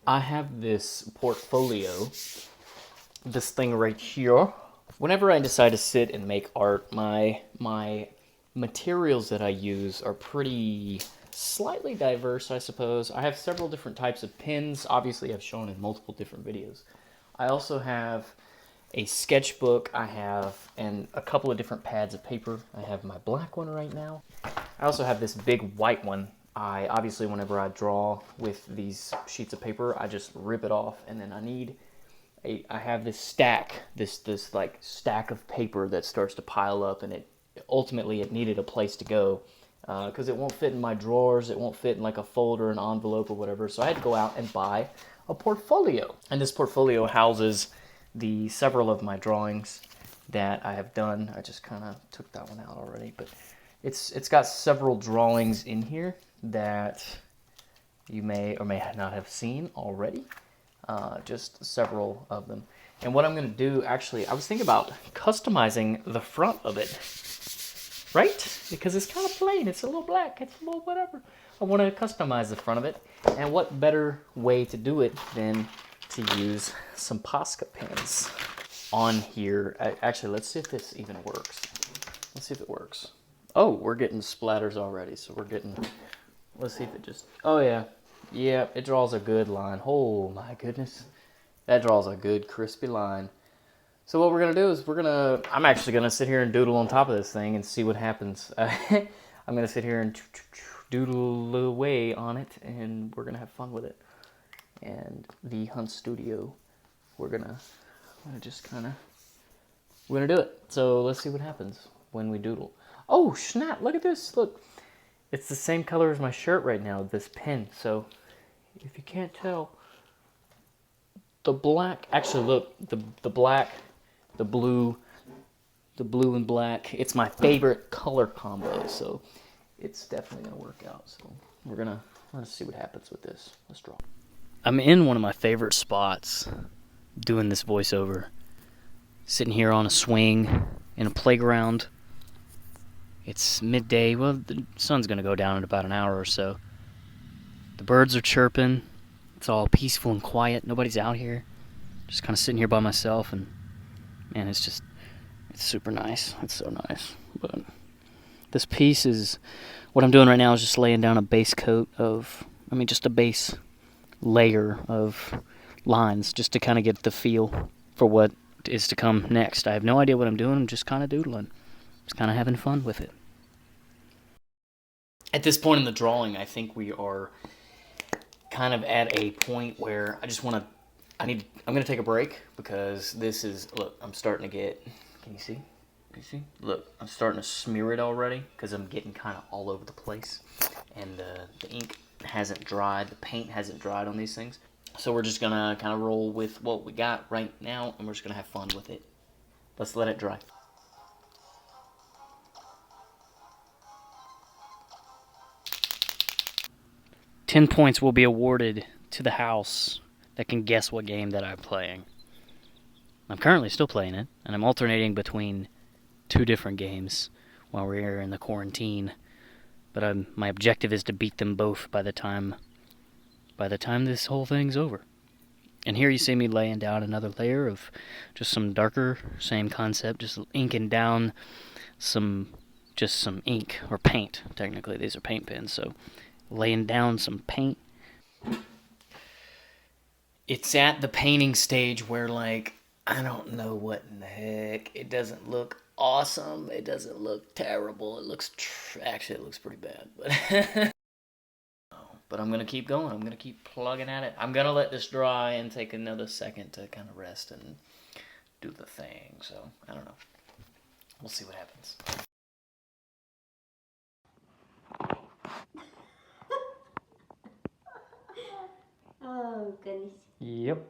I have this portfolio, this thing right here. Whenever I decide to sit and make art, my materials that I use are pretty slightly diverse, I suppose. I have several different types of pens, obviously I've shown in multiple different videos. I also have a sketchbook, I have and a couple of different pads of paper. I have my black one right now. I also have this big white one. I obviously, whenever I draw with these sheets of paper, I just rip it off, and then I have this stack, this like stack of paper that starts to pile up, and it ultimately needed a place to go because it won't fit in my drawers, it won't fit in like a folder, an envelope, or whatever. So I had to go out and buy a portfolio, and this portfolio houses the several of my drawings that I have done. I just kind of took that one out already, but it's got several drawings in here that you may or may not have seen already. Just several of them. And what I'm going to do, actually, I was thinking about customizing the front of it, right? Because it's kind of plain, it's a little black, it's a little whatever. I want to customize the front of it, and what better way to do it than to use some Posca pens on here. Actually, let's see if this even works. Let's see if it works. Oh, we're getting splatters already, so we're getting, let's see if it just, oh yeah. Yeah, it draws a good line. Oh my goodness. That draws a good crispy line. So what we're going to do is I'm actually going to sit here and doodle on top of this thing and see what happens. I'm going to sit here and doodle away on it, and we're going to have fun with it. And the Hunt Studio, we're going to just kind of, we're going to do it. So let's see what happens when we doodle. Oh, snap, look at this. Look, it's the same color as my shirt right now, this pen. So if you can't tell, the black, actually look, the black, the blue and black, it's my favorite color combo. So it's definitely going to work out. So we're going to see what happens with this. Let's draw. I'm in one of my favorite spots doing this voiceover. Sitting here on a swing in a playground. It's midday. Well, the sun's going to go down in about an hour or so. The birds are chirping. It's all peaceful and quiet. Nobody's out here. Just kind of sitting here by myself, and man, it's super nice. It's so nice. But this piece is, what I'm doing right now is just laying down a base coat of, just a base layer of lines, just to kind of get the feel for what is to come next. I have no idea what I'm doing. I'm just kind of doodling. Just kind of having fun with it. At this point in the drawing, I think we are kind of at a point where I'm going to take a break, because this is, look, I'm starting to get, can you see? Can you see? Look, I'm starting to smear it already, because I'm getting kind of all over the place, and the ink hasn't dried, the paint hasn't dried on these things. So we're just going to kind of roll with what we got right now, and we're just going to have fun with it. Let's let it dry. $10 points will be awarded to the house that can guess what game that I'm playing. I'm currently still playing it, and I'm alternating between two different games while we're here in the quarantine. But my objective is to beat them both by the time this whole thing's over. And here you see me laying down another layer of just some darker, same concept, just inking down some ink, or paint. Technically, these are paint pens, so laying down some paint. It's at the painting stage where, like, I don't know what in the heck. It doesn't look awesome. It doesn't look terrible. It looks, actually, it looks pretty bad. But I'm going to keep going. I'm going to keep plugging at it. I'm going to let this dry and take another second to kind of rest and do the thing. So, I don't know. We'll see what happens. Oh, goodness. Yep.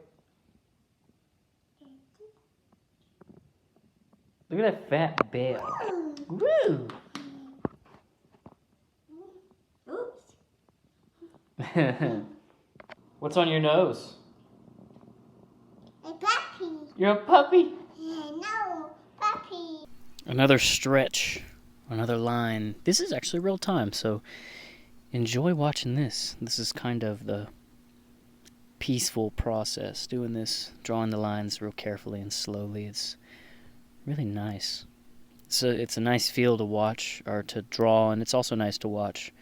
Look at that fat bell. Woo! Oops. What's on your nose? A puppy. You're a puppy? No, puppy. Another stretch, another line. This is actually real time, so enjoy watching this. This is kind of the peaceful process doing this, drawing the lines real carefully and slowly. It's really nice. It's a nice feel to watch or to draw, and it's also nice to watch.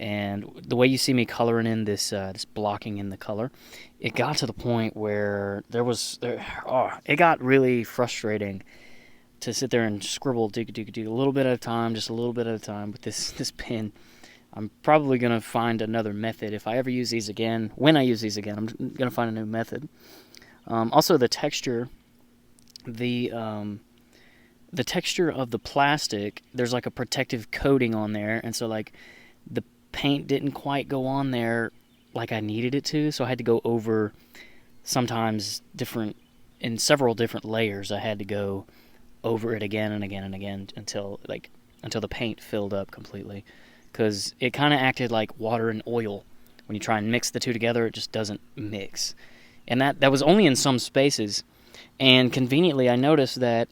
And the way you see me coloring in this blocking in the color, it got to the point where it got really frustrating to sit there and scribble a little bit at a time, just a little bit at a time with this pen. I'm probably going to find another method. If I ever use these again, when I use these again, I'm going to find a new method. Also, the texture, the texture of the plastic, there's like a protective coating on there, and so like the paint didn't quite go on there like I needed it to, so I had to go over sometimes in several different layers. I had to go over it again and again and again until the paint filled up completely, because it kind of acted like water and oil. When you try and mix the two together, it just doesn't mix. And that was only in some spaces, and conveniently I noticed that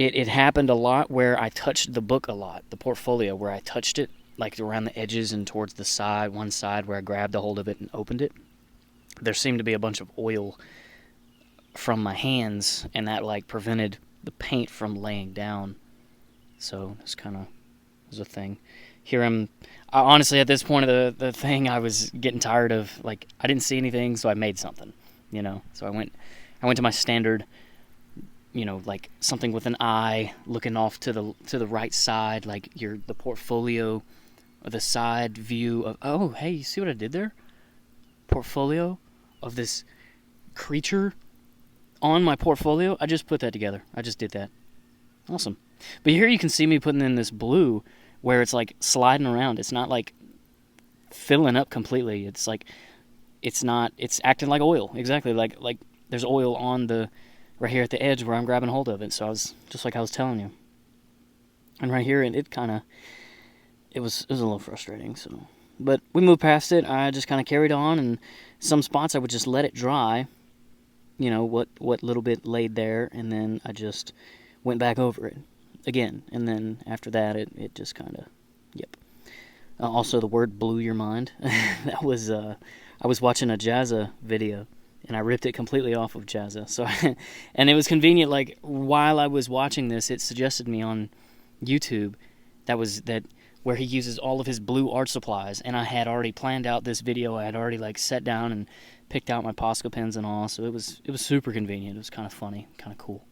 it happened a lot where I touched the book a lot, the portfolio, where I touched it, like around the edges and towards the side, one side where I grabbed a hold of it and opened it. There seemed to be a bunch of oil from my hands, and that like prevented the paint from laying down. So this kind of was a thing. Honestly, at this point of the thing, I was getting tired of, like, I didn't see anything, so I made something, So I went to my standard, like something with an eye looking off to the right side, like the portfolio, or the side view of, oh, hey, you see what I did there? Portfolio of this creature on my portfolio. I just put that together. I just did that. Awesome. But here you can see me putting in this blue where it's like sliding around. It's not like filling up completely. It's like, it's acting like oil. Exactly. Like there's oil on right here at the edge where I'm grabbing hold of it. So I was just like I was telling you. And right here, it was a little frustrating. So, but we moved past it. I just kind of carried on, and some spots I would just let it dry. What little bit laid there, and then I just went back over it again. And then after that, it just kind of, yep. Also, the word blew your mind. That was, I was watching a Jazza video, and I ripped it completely off of Jazza. So, and it was convenient, like, while I was watching this, it suggested me on YouTube where he uses all of his blue art supplies, and I had already planned out this video. I had already, like, sat down and picked out my Posca pens and all, so it was super convenient. It was kind of funny, kind of cool.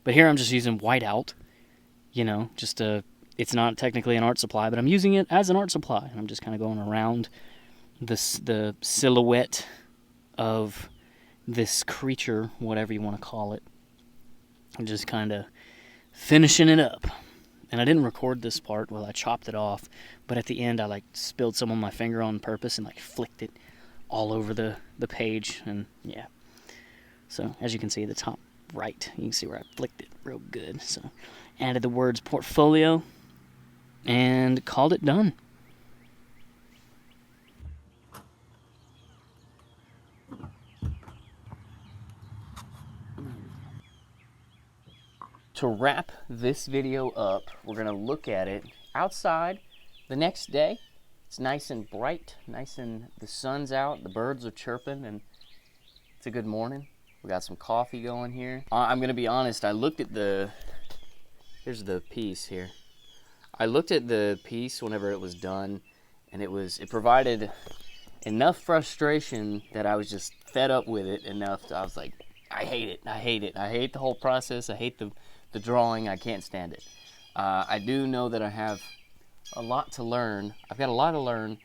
But here I'm just using whiteout, it's not technically an art supply, but I'm using it as an art supply, and I'm just kind of going around the silhouette of this creature, whatever you want to call it, and just kind of finishing it up. And I didn't record this part while I chopped it off, but at the end I like spilled some on my finger on purpose and like flicked it all over the page, and yeah. So as you can see, the top right, you can see where I flicked it real good. So added the words portfolio and called it done. To wrap this video up, we're going to look at it outside the next day. It's nice and bright, the sun's out, the birds are chirping, and it's a good morning. We got some coffee going here. I'm going to be honest, I looked at here's the piece here. I looked at the piece whenever it was done, and it provided enough frustration that I was just fed up with it enough I was like, I hate it. I hate the whole process. I hate the drawing. I can't stand it. I do know that I have a lot to learn. I've got a lot to learn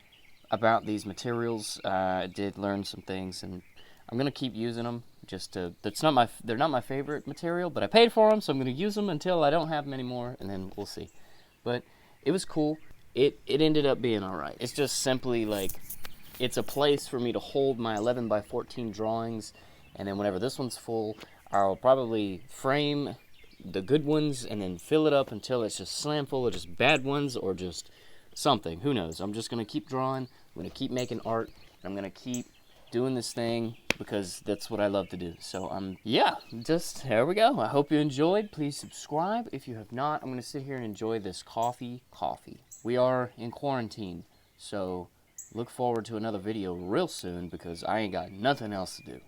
about these materials. I did learn some things, and I'm gonna keep using them. They're not my favorite material, but I paid for them, so I'm gonna use them until I don't have them anymore, and then we'll see. But it was cool. It ended up being all right. It's just simply like, it's a place for me to hold my 11 by 14 drawings, and then whenever this one's full, I'll probably frame the good ones and then fill it up until it's just slam full of just bad ones or just something. Who knows? I'm just going to keep drawing. I'm going to keep making art. And I'm going to keep doing this thing because that's what I love to do. So, yeah, just there we go. I hope you enjoyed. Please subscribe if you have not. I'm going to sit here and enjoy this coffee. We are in quarantine, so look forward to another video real soon because I ain't got nothing else to do.